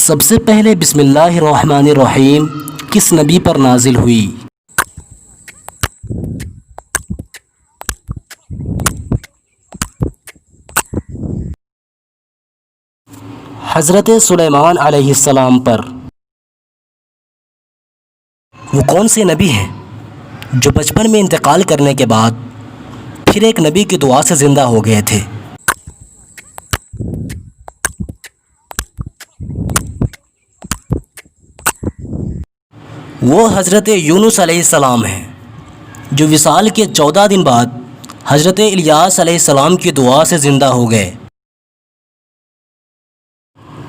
سب سے پہلے بسم اللہ الرحمن الرحیم کس نبی پر نازل ہوئی؟ حضرت سلیمان علیہ السلام پر۔ وہ کون سے نبی ہیں جو بچپن میں انتقال کرنے کے بعد پھر ایک نبی کی دعا سے زندہ ہو گئے تھے؟ وہ حضرت یونس علیہ السلام ہیں جو وصال کے 14 دن بعد حضرت الیاس علیہ السلام کی دعا سے زندہ ہو گئے۔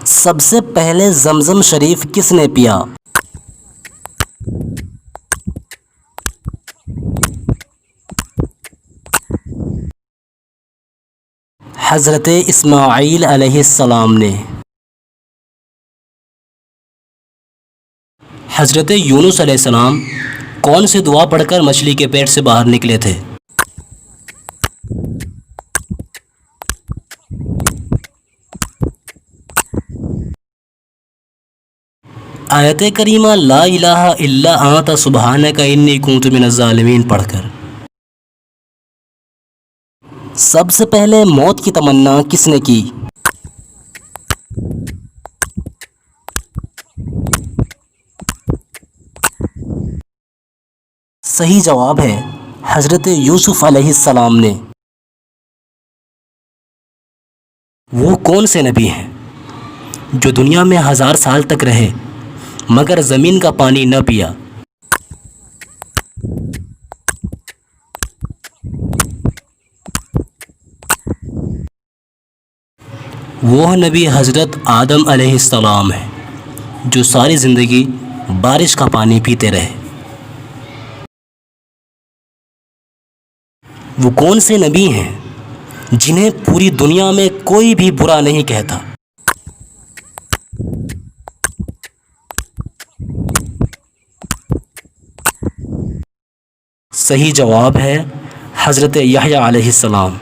سب سے پہلے زمزم شریف کس نے پیا؟ حضرت اسماعیل علیہ السلام نے۔ حضرت یونس علیہ السلام کون سی دعا پڑھ کر مچھلی کے پیٹ سے باہر نکلے تھے؟ آیت کریمہ لا الہ الا انت سبحانک انی کنت من الظالمین پڑھ کر۔ سب سے پہلے موت کی تمنا کس نے کی؟ صحیح جواب ہے حضرت یوسف علیہ السلام نے۔ وہ کون سے نبی ہیں جو دنیا میں 1000 سال تک رہے مگر زمین کا پانی نہ پیا؟ وہ نبی حضرت آدم علیہ السلام ہیں جو ساری زندگی بارش کا پانی پیتے رہے۔ وہ کون سے نبی ہیں جنہیں پوری دنیا میں کوئی بھی برا نہیں کہتا؟ صحیح جواب ہے حضرت یحییٰ علیہ السلام۔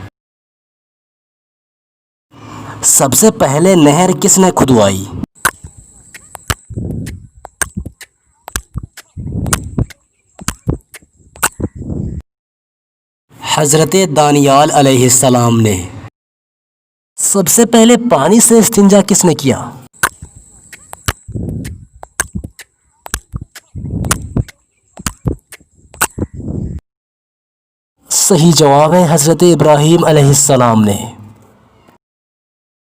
سب سے پہلے نہر کس نے کھدوائی؟ حضرت دانیال علیہ السلام نے۔ سب سے پہلے پانی سے استنجا کس نے کیا؟ صحیح جواب ہے حضرت ابراہیم علیہ السلام نے۔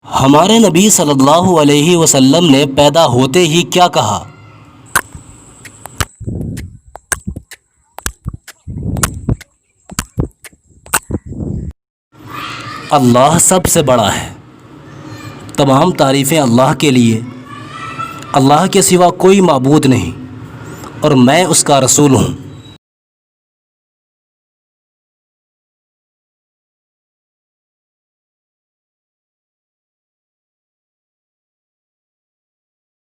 ہمارے نبی صلی اللہ علیہ وسلم نے پیدا ہوتے ہی کیا کہا؟ اللہ سب سے بڑا ہے، تمام تعریفیں اللہ کے لیے، اللہ کے سوا کوئی معبود نہیں اور میں اس کا رسول ہوں۔